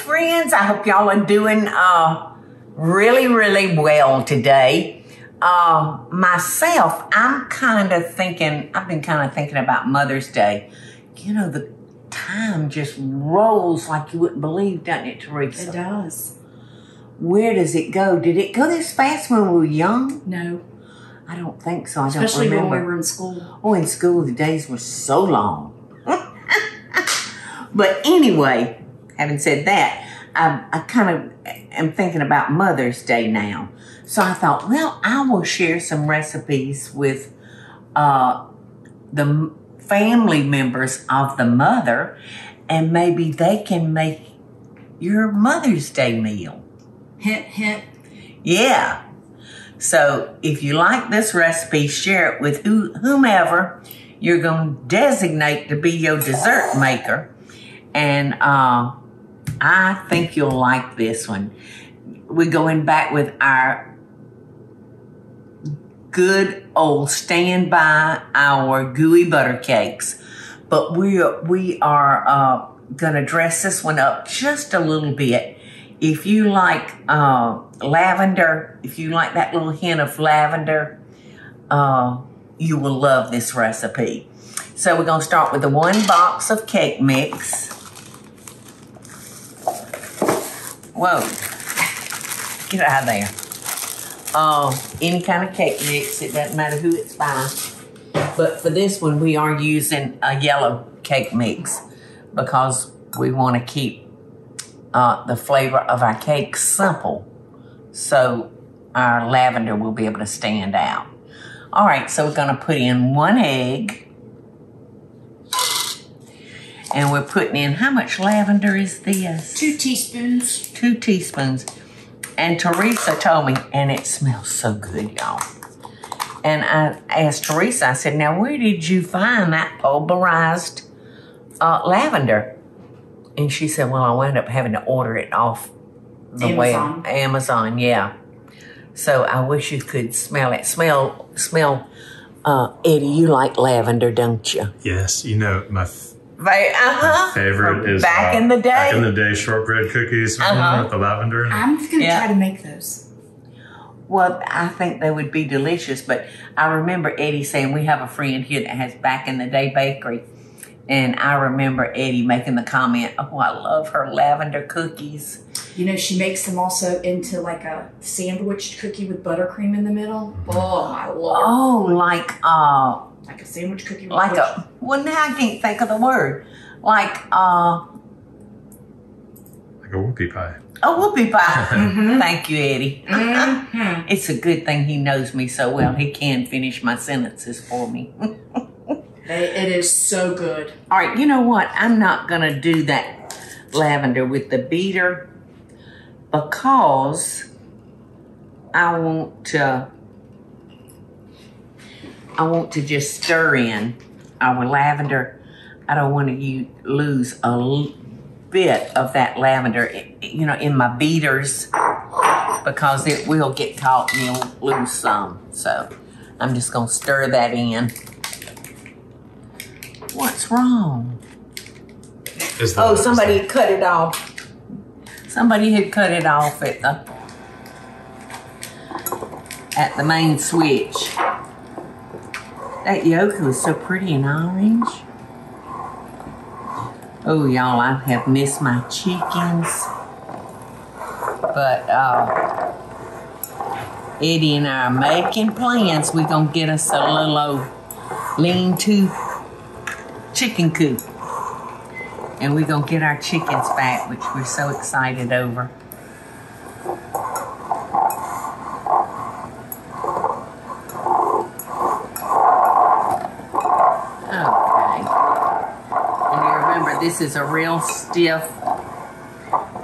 friends. I hope y'all are doing really, really well today. Myself, I've been kind of thinking about Mother's Day. You know, the time just rolls like you wouldn't believe, doesn't it, Teresa? It does. Where does it go? Did it go this fast when we were young? No. I don't think so. Especially don't remember. when we were in school. Oh, in school, the days were so long. But anyway, having said that, I kind of am thinking about Mother's Day now. So I thought, well, I will share some recipes with the family members of the mother, and maybe they can make your Mother's Day meal. Hint, hint. Yeah. So if you like this recipe, share it with whomever you're going to designate to be your dessert maker. And I think you'll like this one. We're going back with our good old standby, our gooey butter cakes. But we are going to dress this one up just a little bit. If you like lavender, if you like that little hint of lavender, you will love this recipe. So we're going to start with the 1 box of cake mix. Whoa, get out of there. Any kind of cake mix, it doesn't matter who it's by. But for this one, we are using a yellow cake mix because we want to keep the flavor of our cake simple. So our lavender will be able to stand out. All right, so we're going to put in 1 egg. And we're putting in, how much lavender is this? 2 teaspoons. 2 teaspoons. And Teresa told me, and it smells so good, y'all. And I asked Teresa, I said, now where did you find that pulverized lavender? And she said, well, I wound up having to order it off the Amazon, yeah. So I wish you could smell it. Smell, Eddie, you like lavender, don't you? Yes, you know, my favorite is back in the day. Back in the day, shortbread cookies with the lavender. I'm going to try to make those. Well, I think they would be delicious, but I remember Eddie saying we have a friend here that has back in the day bakery, and I remember Eddie making the comment, oh, I love her lavender cookies. You know, she makes them also into like a sandwiched cookie with buttercream in the middle. Oh, my Lord. Oh, like a sandwich cookie with well, now I can't think of the word. Like a whoopie pie. A whoopie pie. Mm-hmm. Thank you, Eddie. Mm-hmm. It's a good thing he knows me so well. He can finish my sentences for me. It is so good. All right, you know what? I'm not going to do that lavender with the beater because I want to just stir in our lavender. I don't want to lose a bit of that lavender, you know, in my beaters because it will get caught and you'll lose some. So I'm just going to stir that in. What's wrong? Somebody had cut it off. Somebody had cut it off at the main switch. That yolk was so pretty and orange. Oh, y'all, I have missed my chickens. But Eddie and I are making plans. We're going to get us a little old lean-to chicken coop. And we're going to get our chickens back, which we're so excited over. This is a real stiff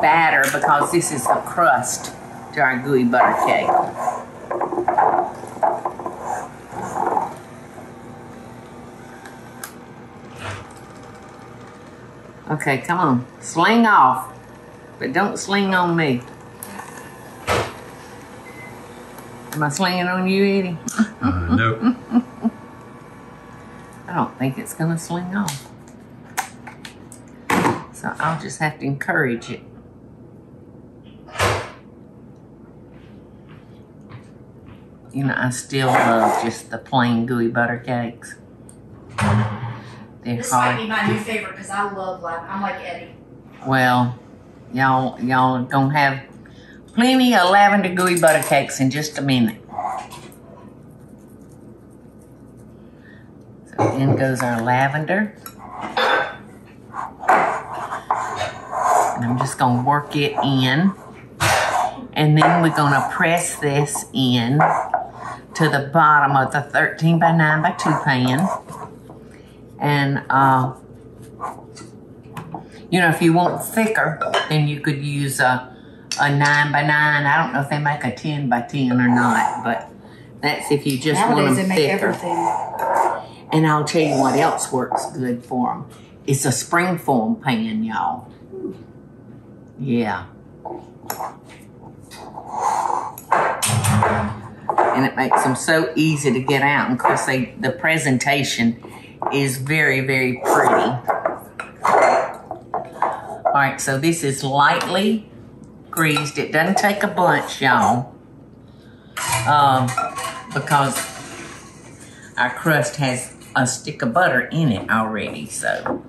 batter because this is the crust to our gooey butter cake. Okay, come on, sling off, but don't sling on me. Am I slinging on you, Eddie? Nope. I don't think it's gonna sling off. So I'll just have to encourage it. you know, I still love just the plain gooey butter cakes. They're This hard. might be my new favorite because I love lavender. I'm like Eddie. Well, y'all gonna have plenty of lavender gooey butter cakes in just a minute. So in goes our lavender. And I'm just gonna work it in. And then we're gonna press this in to the bottom of the 13 by 9 by 2 pan. And you know, if you want thicker, then you could use a 9 by 9. I don't know if they make a 10 by 10 or not, but that's if you just Nowadays want they them make thicker. everything. And I'll tell you what else works good for them. It's a springform pan, y'all. Yeah. And it makes them so easy to get out. And of course, the presentation is very, very pretty. All right, so this is lightly greased. It doesn't take a bunch, y'all, because our crust has a stick of butter in it already. So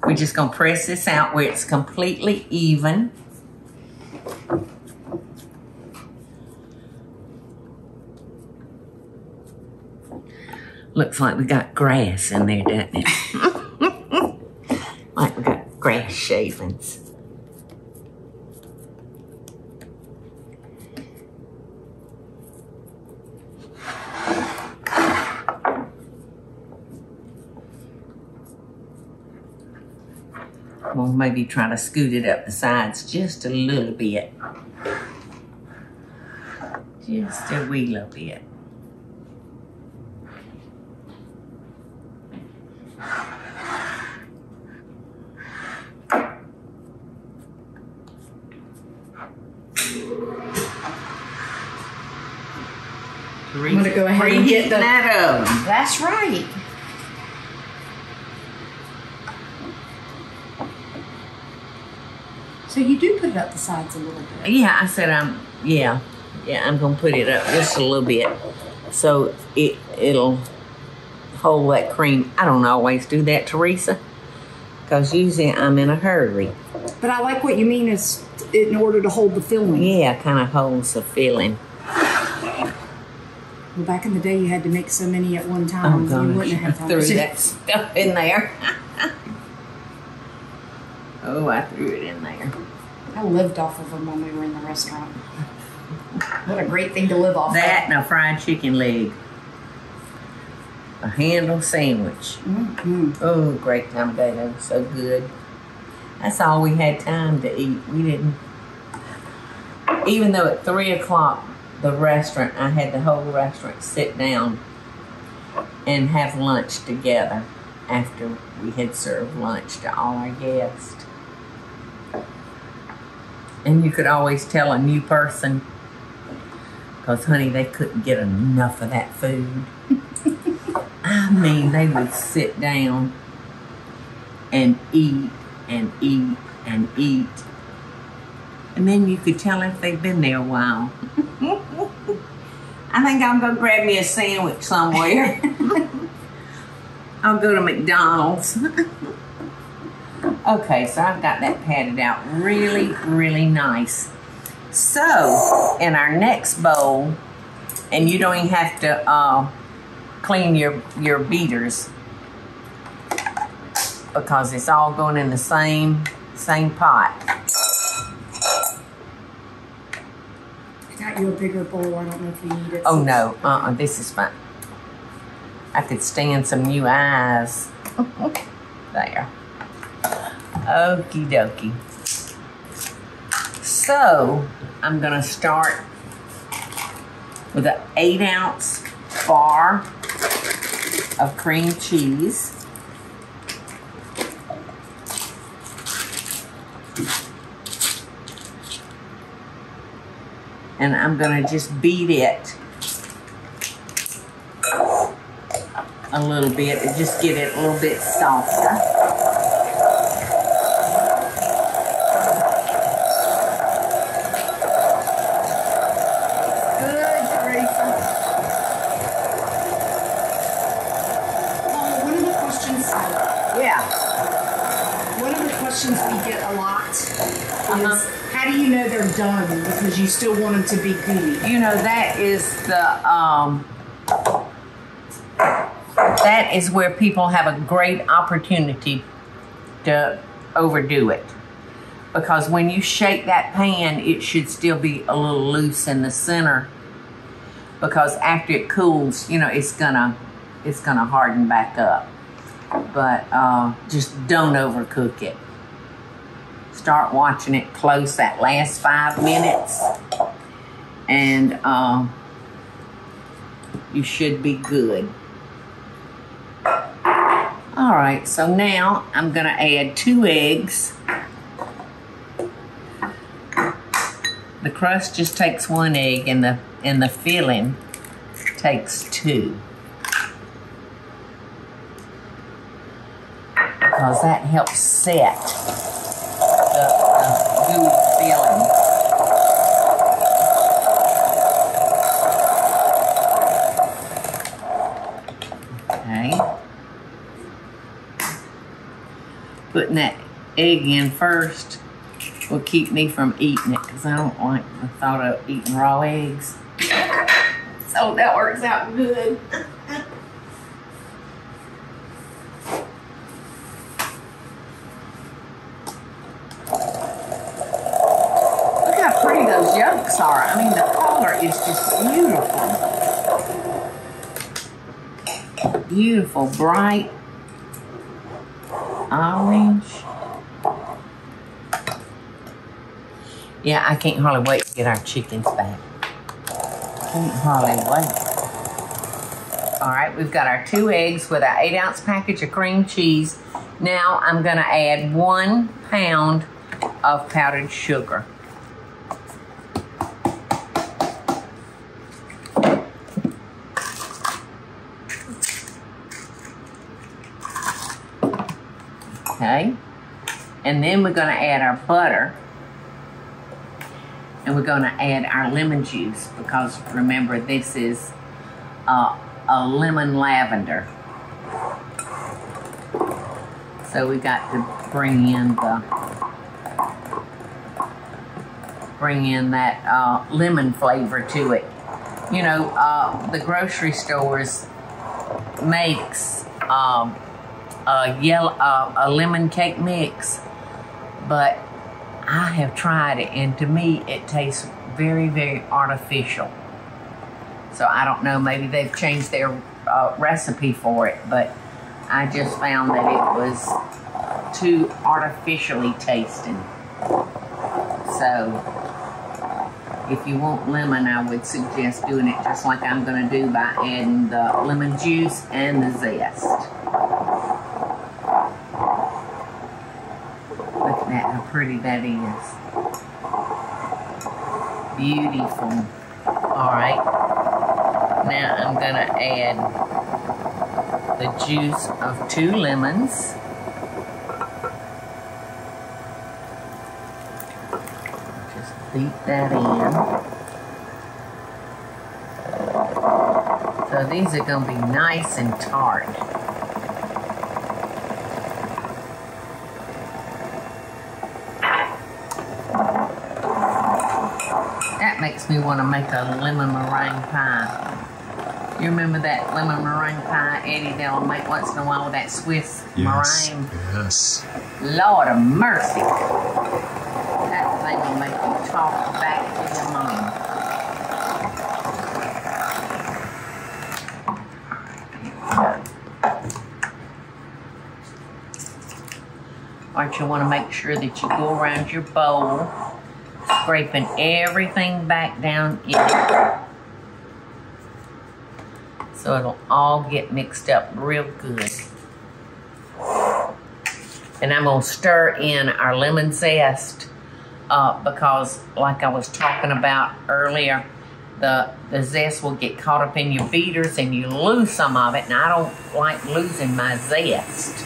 we're just gonna press this out where it's completely even. Looks like we got grass in there, doesn't it? Like we got grass shavings. We'll maybe try to scoot it up the sides just a little bit. Just a wee little bit. I'm gonna go ahead and get that oven. That's right. So you do put it up the sides a little bit. Yeah, I said I'm gonna put it up just a little bit so it'll hold that cream. I don't always do that, Teresa, because usually I'm in a hurry. But I like what you mean is in order to hold the filling. Yeah, kind of holds the filling. Well, back in the day, you had to make so many at one time. Oh, You gosh, wouldn't have I time. threw that stuff in there. Oh, I threw it in there. I lived off of them when we were in the restaurant. What a great thing to live off That of. and a fried chicken leg. A handle sandwich. Mm-hmm. Oh, great time of day. That was so good. That's all we had time to eat. We didn't, even though at 3 o'clock, the restaurant, I had the whole restaurant sit down and have lunch together after we had served lunch to all our guests. And you could always tell a new person, because honey, they couldn't get enough of that food. I mean, they would sit down and eat and eat and eat. And then you could tell if they'd been there a while. I think I'm going to grab me a sandwich somewhere. I'll go to McDonald's. Okay, so I've got that patted out really, really nice. So, in our next bowl, and you don't even have to clean your beaters because it's all going in the same pot. I got you a bigger bowl. I don't know if you need it. Oh no, this is fine. I could stand some new eyes. There. Okie dokie. So, I'm gonna start with an 8-ounce bar of cream cheese. And I'm gonna just beat it a little bit to just get it a little bit softer. Good, Teresa. get a lot is, how do you know they're done? Because you still want them to be gooey. You know, that is that is where people have a great opportunity to overdo it. Because when you shake that pan, it should still be a little loose in the center. Because after it cools, you know, it's gonna harden back up. But just don't overcook it. Start watching it close that last 5 minutes, and you should be good. All right, so now I'm gonna add 2 eggs. The crust just takes 1 egg, and the filling takes 2. Because that helps set the gooey filling. Okay. Putting that egg in first will keep me from eating it because I don't like the thought of eating raw eggs. So that works out good. Look how pretty those yolks are. I mean, the color is just beautiful. Beautiful, bright orange. Yeah, I can't hardly wait to get our chickens back. Can't hardly wait. All right, we've got our 2 eggs with our 8-ounce package of cream cheese. Now I'm gonna add 1 pound of powdered sugar. Okay, and then we're gonna add our butter. And we're going to add our lemon juice because remember this is a lemon lavender. So we got to bring in that lemon flavor to it. You know, the grocery stores makes a lemon cake mix, but I have tried it, and to me, it tastes very, very artificial. So I don't know, maybe they've changed their recipe for it, but I just found that it was too artificially tasting. So if you want lemon, I would suggest doing it just like I'm going to do by adding the lemon juice and the zest. Look at that, how pretty that is. Beautiful. Alright, now I'm going to add the juice of 2 lemons. Just beat that in. So these are going to be nice and tart. That makes me want to make a lemon meringue pie. You remember that lemon meringue pie Eddie they'll make once in a while with that Swiss meringue? Yes. Lord of mercy. That thing will make you talk back to your mom. Alright, you want to make sure that you go around your bowl, scraping everything back down in it. So it'll all get mixed up real good. And I'm going to stir in our lemon zest because like I was talking about earlier, the zest will get caught up in your beaters and you lose some of it, and I don't like losing my zest.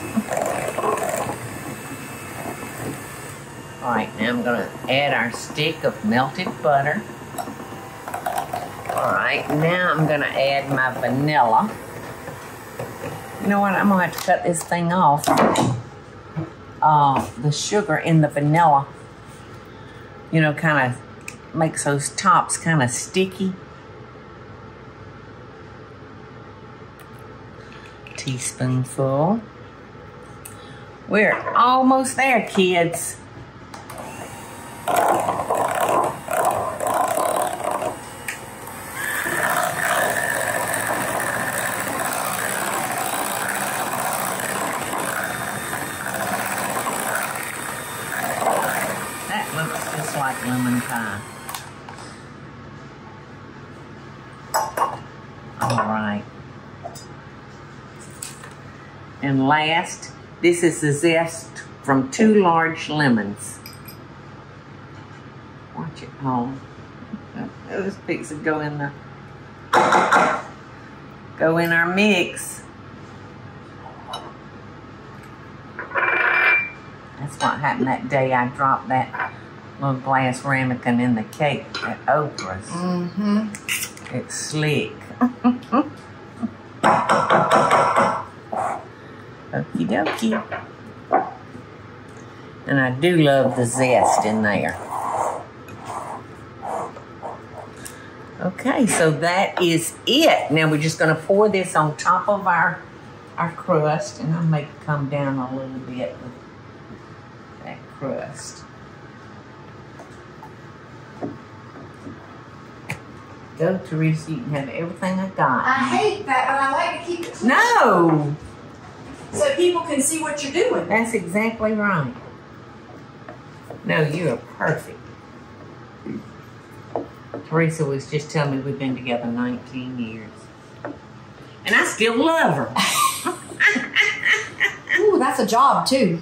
All right, now I'm going to add our stick of melted butter. All right, now I'm going to add my vanilla. You know what? I'm going to have to cut this thing off. the sugar in the vanilla, you know, kind of makes those tops kind of sticky. Teaspoonful. We're almost there, kids. That looks just like lemon pie. All right. And last, this is the zest from 2 large lemons. Watch it home. Those pigs will go in our mix. That's what happened that day I dropped that little glass ramekin in the cake at Oprah's. Mm-hmm. It's slick. Okie dokie. And I do love the zest in there. Okay, so that is it. Now we're just gonna pour this on top of our crust, and I'll make it come down a little bit with that crust. Go, Teresa, you can have everything I got. I hate that, but I like to keep it clean. No! So people can see what you're doing. That's exactly right. No, you are perfect. Teresa was just telling me we've been together 19 years. And I still love her. Ooh, that's a job too.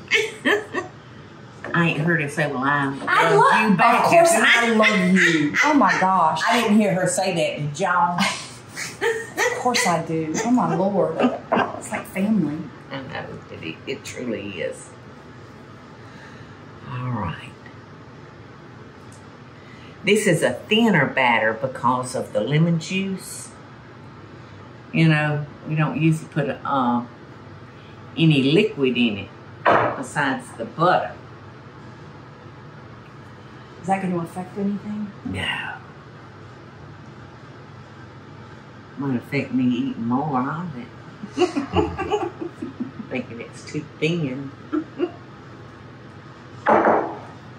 I ain't heard her say, well, I love you Of back. course I love you. Oh my gosh. I didn't hear her say that, did y'all? Of course I do. Oh my Lord. It's like family. I know, it truly is. All right. This is a thinner batter because of the lemon juice. You know, we don't usually put any liquid in it besides the butter. Is that going to affect anything? No. Might affect me eating more of it. Thinking it's too thin.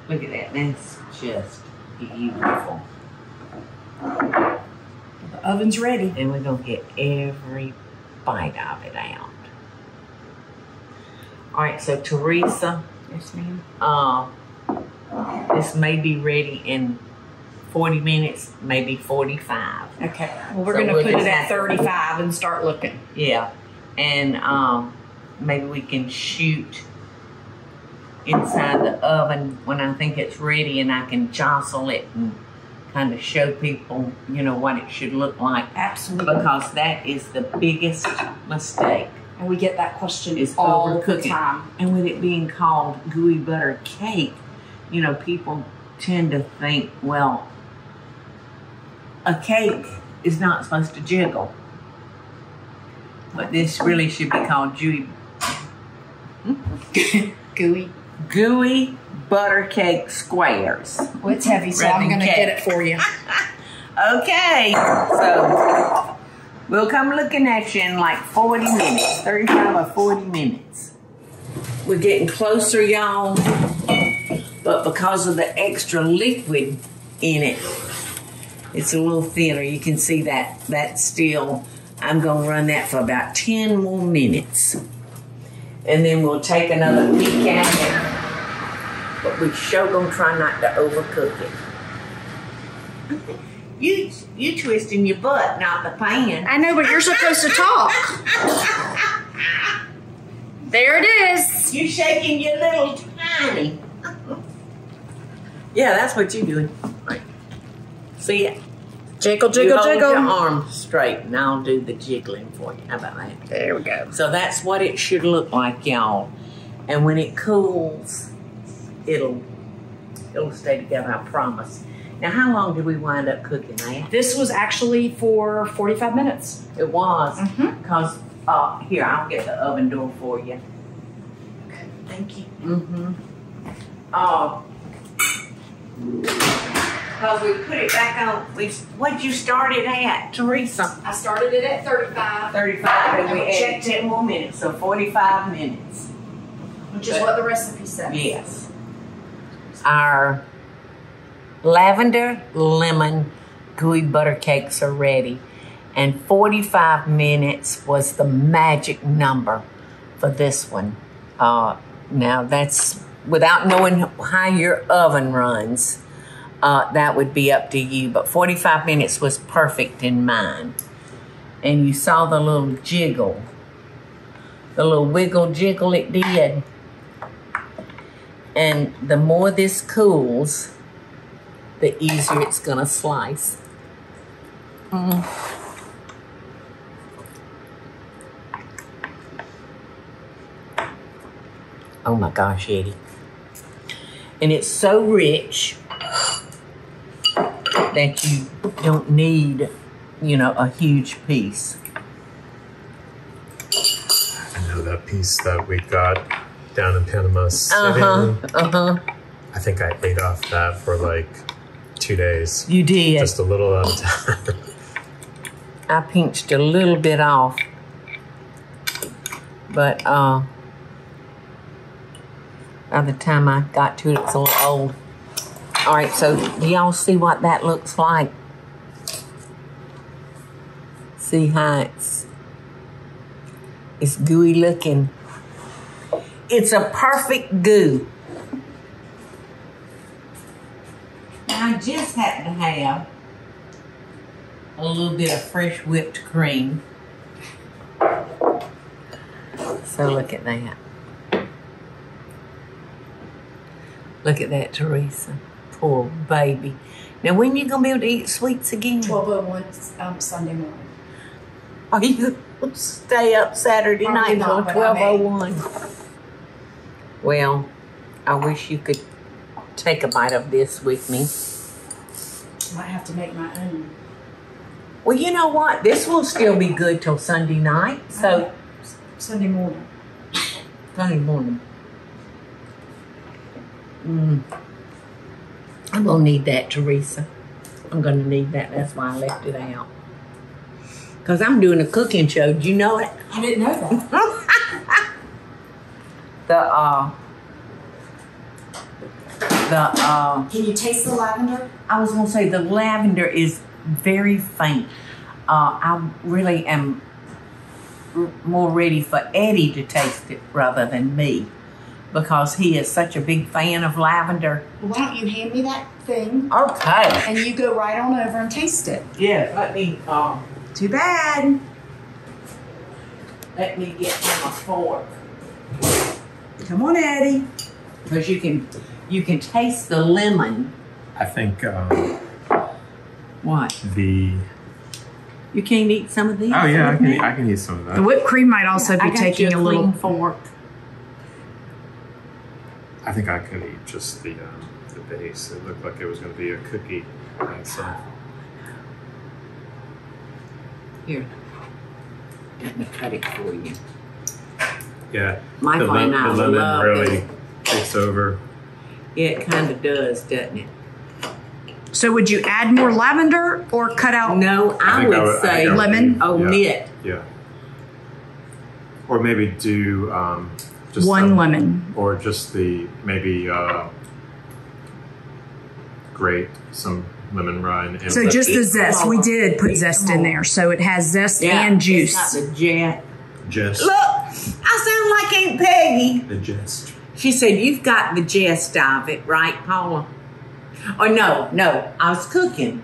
Look at that. That's just beautiful. The oven's ready. And we're going to get every bite of it out. All right, so Teresa. Yes, ma'am. This may be ready in 40 minutes, maybe 45. Okay. Well, we're So going to we'll put just it at have- 35 and start looking. Yeah. And maybe we can shoot inside the oven when I think it's ready, and I can jostle it and kind of show people, you know, what it should look like. Absolutely. Because that is the biggest mistake. And we get that question Is all the overcooking. time. And with it being called gooey butter cake, you know, people tend to think, well, a cake is not supposed to jiggle. But this really should be called gooey butter cake squares. Well, it's heavy, so Rather I'm than going to get cake. it for you. Okay, so we'll come looking at you in like 40 minutes, 35 or 40 minutes. We're getting closer, y'all, but because of the extra liquid in it, it's a little thinner. You can see that that's still, I'm gonna run that for about 10 more minutes. And then we'll take another peek at it, but we sure gonna try not to overcook it. You twisting your butt, not the pan. I know, but you're supposed to talk. There it is. You shaking your little tiny. Yeah, that's what you're doing. Right. See it? Jiggle, You jiggle, hold jiggle. your arm straight, and I'll do the jiggling for you. How about that? There we go. So that's what it should look like, y'all. And when it cools, it'll stay together, I promise. Now, how long did we wind up cooking that? This was actually for 45 minutes. It was, Mhm. because, here, I'll get the oven door for you. Thank you. Mm-hmm. Because we put it back on. What'd you start it at, Teresa? I started it at 35. 35, and we And we added checked 10 more minutes, so 45 minutes. Which is what the recipe says. Yes. Our lavender lemon gooey butter cakes are ready. And 45 minutes was the magic number for this one. Now that's without knowing how your oven runs. That would be up to you, but 45 minutes was perfect in mine. And you saw the little jiggle, the little wiggle jiggle it did. And the more this cools, the easier it's gonna slice. Oh my gosh, Eddie. And it's so rich that you don't need, you know, a huge piece. I know that piece that we got down in Panama City. I think I ate off that for like 2 days. You did. Just a little at a time. I pinched a little bit off. But by the time I got to it, it's a little old. All right, so do y'all see what that looks like? See how it's gooey looking. It's a perfect goo. Now, I just happen to have a little bit of fresh whipped cream. So look at that. Look at that, Teresa. Poor baby. Now, when you gonna be able to eat sweets again? 12:01 Sunday morning. Are you gonna stay up Saturday night until 12:01? Well, I wish you could take a bite of this with me. Might have to make my own. Well, you know what? This will still be good till Sunday night. So Sunday morning. Sunday morning. I'm gonna need that, Teresa. I'm gonna need that. That's why I left it out. Cause I'm doing a cooking show. Do you know it? I didn't know that. Can you taste the lavender? I was gonna say the lavender is very faint. I really am more ready for Eddie to taste it rather than me, because he is such a big fan of lavender. Well, why don't you hand me that thing? Okay. And you go right on over and taste it. Yeah, let me, Too bad. let me get him a fork. Come on, Eddie. Because you can taste the lemon. I think What? the... You can't eat some of these? Oh yeah, with me? I can eat some of that. The whipped cream might also I be got taking you a little. clean fork. I think I could eat just the base. It looked like it was going to be a cookie by itself. Here. Let me cut it for you. Yeah, Michael and I the lemon love really it. takes over. Yeah, it kind of does, doesn't it? So would you add more lavender or cut out? No, I think would say lemon? omit. Yeah. Or maybe do just One lemon. or just the maybe grate some lemon rind. And So let just it- the zest. We did put zest in there, so it has zest and juice. It's not the jet. Just Look, I sound like Aunt Peggy. the gist. She said, you've got the gist of it, right, Paula? Or no, I was cooking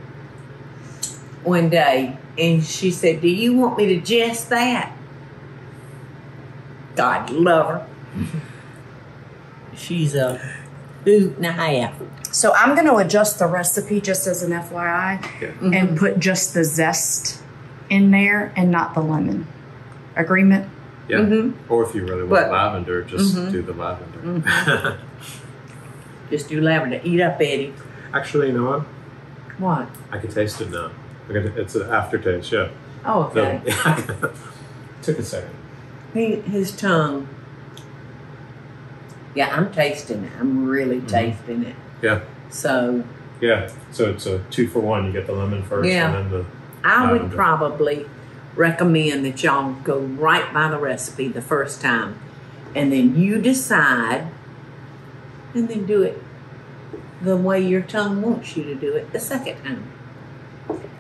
one day, and she said, do you want me to gist that? God love her. She's a hoot and a half. So I'm going to adjust the recipe just as an FYI Yeah. and put just the zest in there and not the lemon. Agreement? Yeah. Mm-hmm. Or if you really want But- lavender, just do the lavender. Just do lavender. Eat up, Eddie. Actually, you know what? What? I can taste it now. It's an aftertaste, yeah. Oh, okay. Took a second. His tongue. Yeah, I'm tasting it. I'm really tasting it. Yeah. So. Yeah. So it's a 2-for-1. You get the lemon first, Yeah. and then the. I would probably recommend that y'all go right by the recipe the first time, and then you decide, and then do it the way your tongue wants you to do it the second time.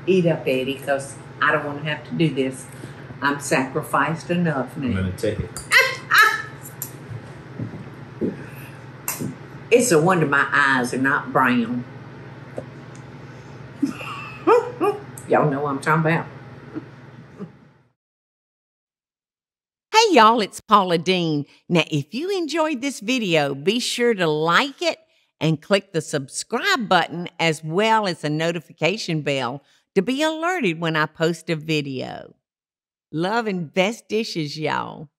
Eat up, Eddie, because I don't want to have to do this. I'm sacrificed enough now. I'm going to take it. It's a wonder my eyes are not brown. Y'all know what I'm talking about. Hey y'all, it's Paula Deen. Now, if you enjoyed this video, be sure to like it and click the subscribe button as well as the notification bell to be alerted when I post a video. Love and best dishes, y'all.